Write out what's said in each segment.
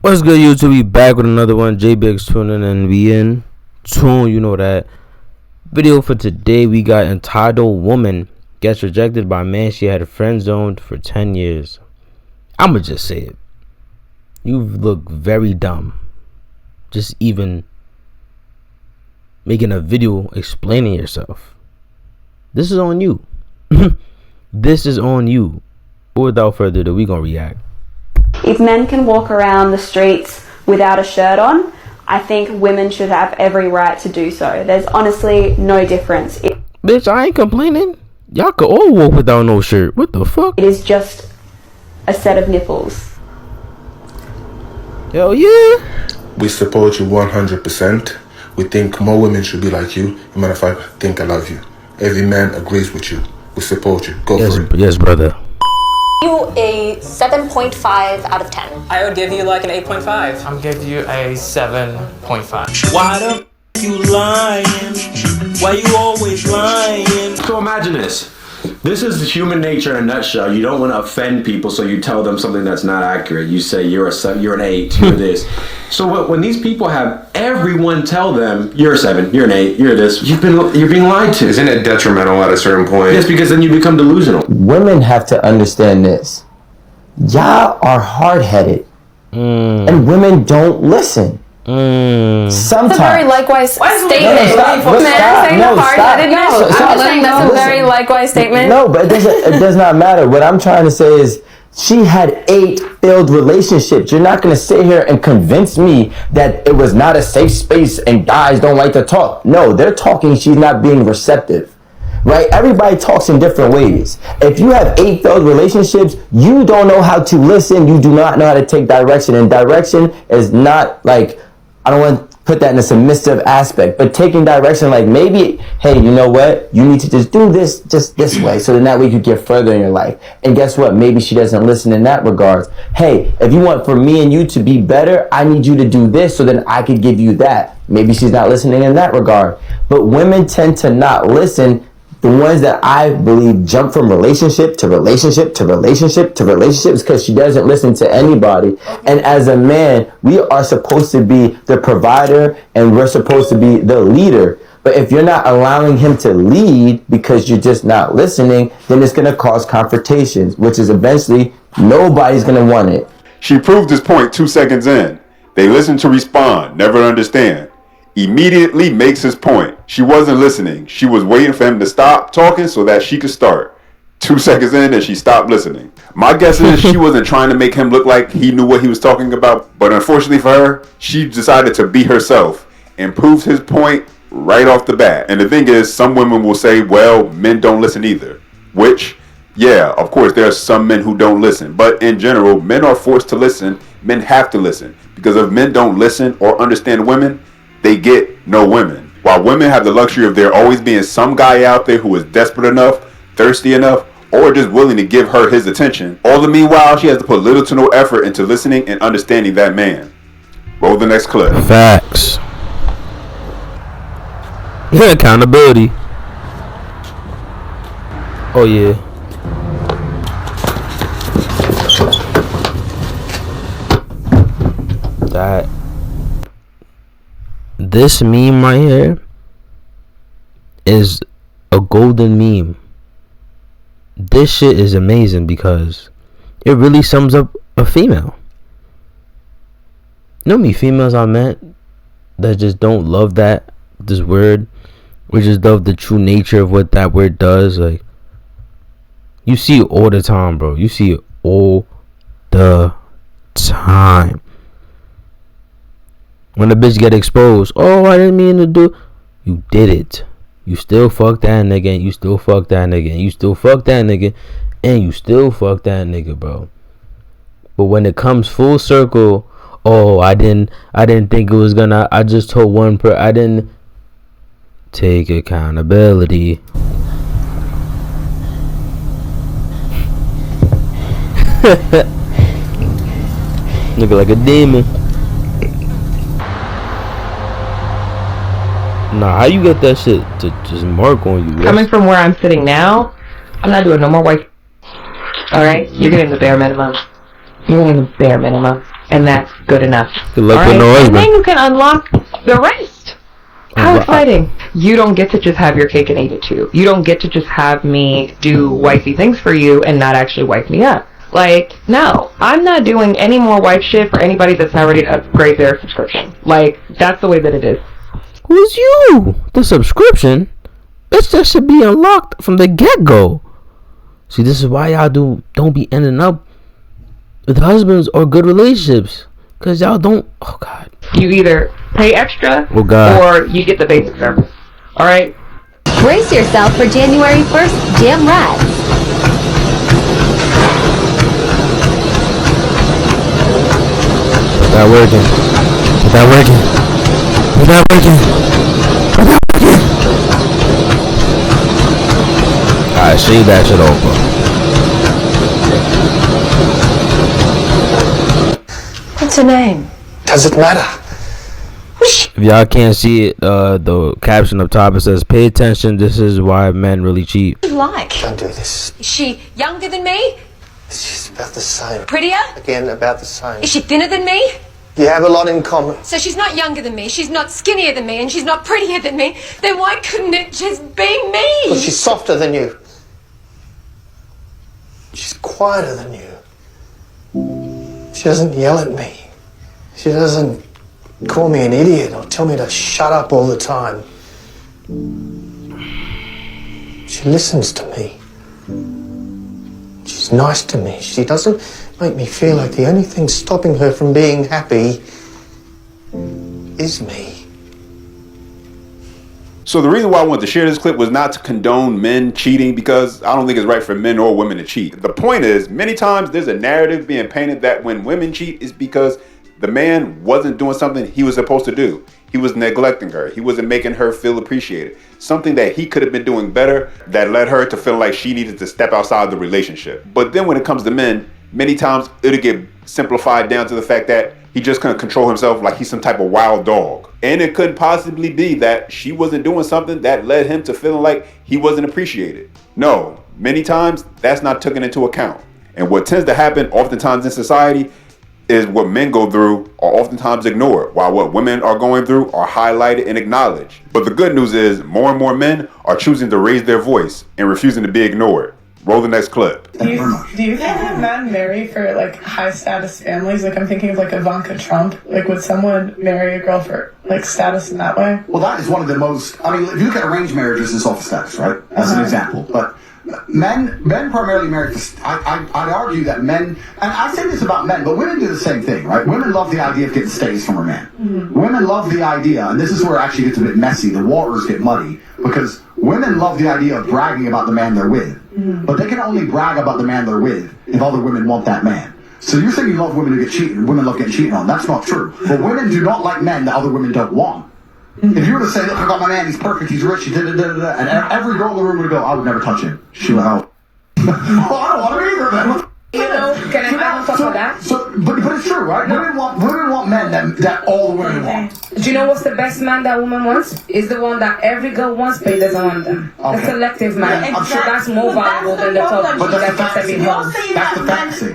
What's good, YouTube? We back with another one. JBX tuning and we in tune. You know that. Video for today, we got entitled woman gets rejected by man she had friend zoned for 10 years. I'ma just say it. You look very dumb. Just even making a video explaining yourself. This is on you. This is on you. But without further ado, we gonna react. If men can walk around the streets without a shirt on, I think women should have every right to do so. There's honestly no difference. Bitch, I ain't complaining. Y'all could all walk without no shirt. What the fuck? It is just a set of nipples. Hell yeah. We support you 100%. We think more women should be like you. As a matter of fact, I think I love you. Every man agrees with you. We support you. Go for it. Yes, brother. You a 7.5 out of 10. I would give you like an 8.5. I'm give you a 7.5. Why the you lying? Why you always lying? So imagine this. This is human nature in a nutshell. You don't want to offend people, so you tell them something that's not accurate. You say you're an 8, you're this. So when these people have everyone tell them you're a 7, you're an 8, you're this, you're being lied to. Isn't it detrimental at a certain point? Yes, because then you become delusional. Women have to understand this. Y'all are hard-headed, and women don't listen. Sometimes. That's a very likewise statement. That's a very likewise statement. No, but it does not matter. What I'm trying to say is she had 8 failed relationships. You're not going to sit here and convince me that it was not a safe space and guys don't like to talk. No, they're talking. She's not being receptive. Right? Everybody talks in different ways. If you have 8 failed relationships, you don't know how to listen. You do not know how to take direction. And direction is not like, I don't want to put that in a submissive aspect, but taking direction like maybe, hey, you know what? You need to just do this just this way so then that way you could get further in your life. And guess what? Maybe she doesn't listen in that regard. Hey, if you want for me and you to be better, I need you to do this so then I could give you that. Maybe she's not listening in that regard. But women tend to not listen. The ones that I believe jump from relationship to relationship to relationship to relationships because she doesn't listen to anybody. And as a man, we are supposed to be the provider and we're supposed to be the leader. But if you're not allowing him to lead because you're just not listening, then it's going to cause confrontations, which is eventually nobody's going to want it. She proved his point 2 seconds in. They listen to respond, never understand. Immediately makes his point. She wasn't listening. She was waiting for him to stop talking so that she could start. 2 seconds in and she stopped listening. My guess is she wasn't trying to make him look like he knew what he was talking about, but unfortunately for her, she decided to be herself and proved his point right off the bat. And the thing is, some women will say, well, men don't listen either. Which, yeah, of course, there are some men who don't listen. But in general, men are forced to listen. Men have to listen. Because if men don't listen or understand women, they get no women. While women have the luxury of there always being some guy out there who is desperate enough, thirsty enough, or just willing to give her his attention. All the meanwhile, she has to put little to no effort into listening and understanding that man. Roll the next clip. Facts. Yeah, accountability. Oh yeah. This meme right here is a golden meme. This shit is amazing because it really sums up a female. You know how many females I met that just don't love this word, or just love the true nature of what that word does? Like, you see it all the time, bro. You see it all the time. When a bitch get exposed, oh, I didn't mean to do. You did it. You still fuck that nigga, and you still fuck that nigga, and you still fuck that nigga, and you still fuck that nigga, bro. But when it comes full circle, oh, I didn't think it was gonna. I just told one I didn't take accountability. Look like a demon. Nah, how you get that shit to just mark on you? Coming from where I'm sitting now, I'm not doing no more white. Alright? You're getting the bare minimum. You're getting the bare minimum. and that's good enough. Good luck All with no And husband. then you can unlock the rest. How exciting. You don't get to just have your cake and eat it too. You don't get to just have me do wifey things for you and not actually wife me up. Like, no, I'm not doing any more wife shit for anybody that's not ready to upgrade their subscription. Like, that's the way that it is. Who's you? The subscription? Bitch, that should be unlocked from the get-go. See, this is why y'all don't be ending up with husbands or good relationships. Because y'all don't... Oh, God. You either pay extra or you get the basic service. Alright? Brace yourself for January 1st Jam Rats. Not working. Not working. Not working. Not working. Alright, shave that shit over. What's her name? Does it matter? If y'all can't see it, the caption up top, it says, "Pay attention, this is why men really cheat." Like? Don't do this. Is she younger than me? She's about the same. Prettier? Again, about the same. Is she thinner than me? You have a lot in common. So she's not younger than me, she's not skinnier than me, and she's not prettier than me. Then why couldn't it just be me? Well, she's softer than you. She's quieter than you. She doesn't yell at me. She doesn't call me an idiot or tell me to shut up all the time. She listens to me. She's nice to me. She doesn't make me feel like the only thing stopping her from being happy is me. So the reason why I wanted to share this clip was not to condone men cheating, because I don't think it's right for men or women to cheat. The point is, many times there's a narrative being painted that when women cheat is because the man wasn't doing something he was supposed to do. He was neglecting her. He wasn't making her feel appreciated. Something that he could have been doing better that led her to feel like she needed to step outside the relationship. But then when it comes to men, many times it'll get simplified down to the fact that he just couldn't control himself, like he's some type of wild dog. And it couldn't possibly be that she wasn't doing something that led him to feeling like he wasn't appreciated. No, many times that's not taken into account. And what tends to happen oftentimes in society is what men go through are oftentimes ignored, while what women are going through are highlighted and acknowledged. But the good news is more and more men are choosing to raise their voice and refusing to be ignored. Roll the next clip. Do you think that men marry for like high status families? Like I'm thinking of like Ivanka Trump. Like would someone marry a girl for like status in that way? Well, that is one of the most, I mean, if you look at arranged marriages, it's off status, right? As an example. But men primarily marry for, I'd argue that men, and I say this about men, but women do the same thing, right? Women love the idea of getting status from a man. Mm-hmm. Women love the idea, and this is where it actually gets a bit messy, the waters get muddy, because women love the idea of bragging about the man they're with. Mm-hmm. But they can only brag about the man they're with if other women want that man. So you're saying you love women who get cheated, women love getting cheated on. That's not true. But women do not like men that other women don't want. If you were to say, look, I got my man, he's perfect, he's rich, he da-da-da-da-da, and every girl in the room would go, I would never touch him. She would go, well, I don't want him either, man. You know, can I have a thought on that? But it's true, right? Women want men that all the women want. Do you know what's the best man that woman wants? Is the one that every girl wants, but he doesn't want them. Okay. A selective man. Yeah, I'm sure that's more valuable than the top. But that's the fantasy. That's the fantasy.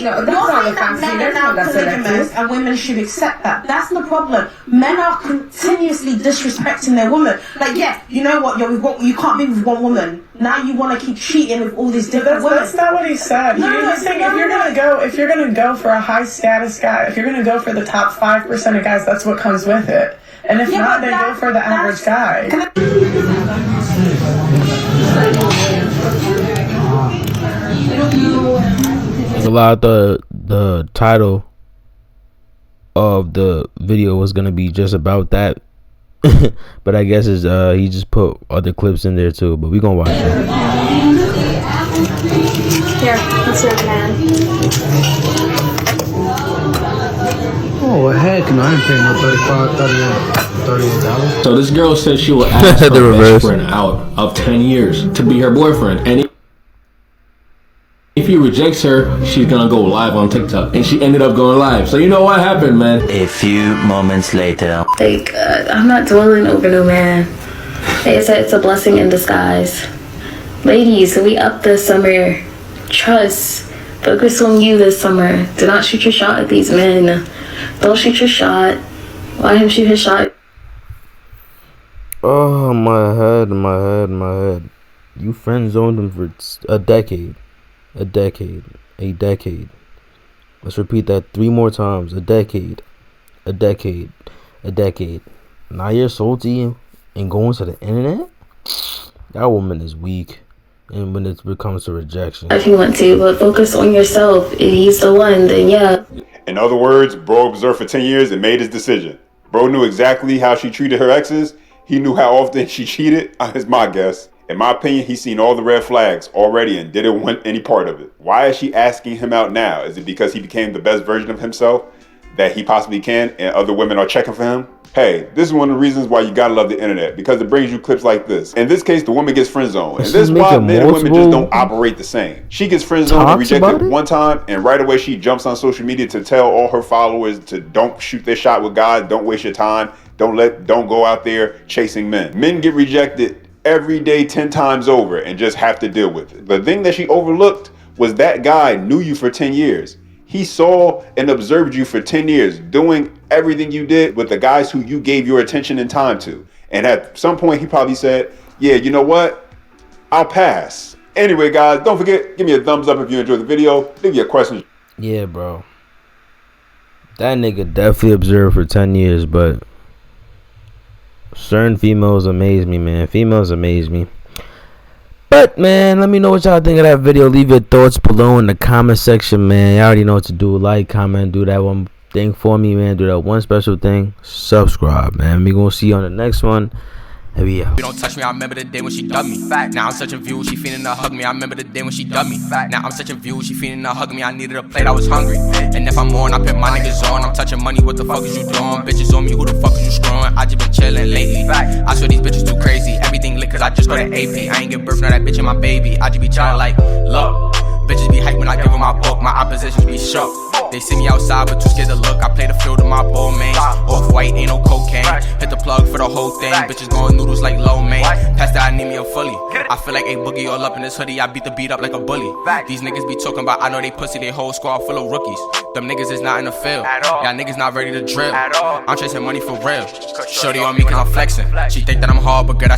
No, that's not the fantasy. That's not that selective. And women should accept that. That's the problem. Men are continuously disrespecting their woman. Like, yeah, you know what? You can't be with one woman. Now you want to keep cheating with all these different women. That's not what he said. He's saying if you're gonna go for a high status guy, if you're gonna go for the top 5% of guys, that's what comes with it. And if not, then go for the average guy. A lot of the title of the video was gonna be just about that. But I guess it's he just put other clips in there too, but we gonna watch it. Here, that's your man. Oh, well, heck no, I ain't paying no $38. So this girl said she will ask her best friend out of 10 years to be her boyfriend, and if he rejects her, she's gonna go live on TikTok, and she ended up going live. So you know what happened, man? A few moments later. Like, I'm not dwelling over no man. It's a blessing in disguise. Ladies, we up this summer. Trust. Focus on you this summer. Do not shoot your shot at these men. Don't shoot your shot. Let him shoot his shot. Oh, my head. You friend zoned him for a decade. A decade. Let's repeat that 3 more times. A decade. Now you're salty and going to the internet? That woman is weak. And when it comes to rejection. If you want to, but focus on yourself. If he's the one, then yeah. In other words, bro observed for 10 years and made his decision. Bro knew exactly how she treated her exes. He knew how often she cheated. Is my guess. In my opinion, he's seen all the red flags already and didn't want any part of it. Why is she asking him out now? Is it because he became the best version of himself that he possibly can and other women are checking for him? Hey, this is one of the reasons why you gotta love the internet, because it brings you clips like this. In this case, the woman gets friend zoned. And this is why men and women just don't operate the same. She gets friend zoned and rejected one time, and right away she jumps on social media to tell all her followers to don't shoot their shot with God, don't waste your time, don't go out there chasing men. Men get rejected every day 10 times over and just have to deal with it. The thing that she overlooked was that guy knew you for 10 years. He saw and observed you for 10 years doing everything you did with the guys who you gave your attention and time to. And at some point he probably said, yeah, you know what? I'll pass. Anyway, guys, don't forget, give me a thumbs up if you enjoyed the video. Leave your questions. Yeah, bro. That nigga definitely observed for 10 years, but certain females amaze me, man. Females amaze me. But, man, let me know what y'all think of that video. Leave your thoughts below in the comment section, man. Y'all already know what to do. Like, comment, do that one thing for me, man. Do that one special thing. Subscribe, man. We gonna see you on the next one. Here we are. You don't touch me, I remember the day when she dubbed me. Now I'm such a view, she feeling to hug me. I remember the day when she dubbed me. Now I'm such a view, she feeling to hug me. I needed a plate, I was hungry. And if I'm on, I put my niggas on. I'm touching money, what the fuck is you doing? Bitches on me, who the fuck is you screwing? I just been chilling lately. I swear these bitches too crazy. Everything lit cause I just got an AP. I ain't give birth, now that bitch in my baby. I just be trying like, look. Bitches be hyped when I give them my book. My oppositions be shook. They see me outside but too scared to look. I play the field of my ball mains. Off-white, ain't no cocaine. Hit the plug for the whole thing. Bitches going noodles like low main. Past that I need me a fully. I feel like a boogie all up in this hoodie. I beat the beat up like a bully. These niggas be talking about I know they pussy. They whole squad full of rookies. Them niggas is not in the field. Y'all niggas not ready to drill. I'm chasing money for real. Shorty on me cause I'm flexing. She think that I'm hard but good.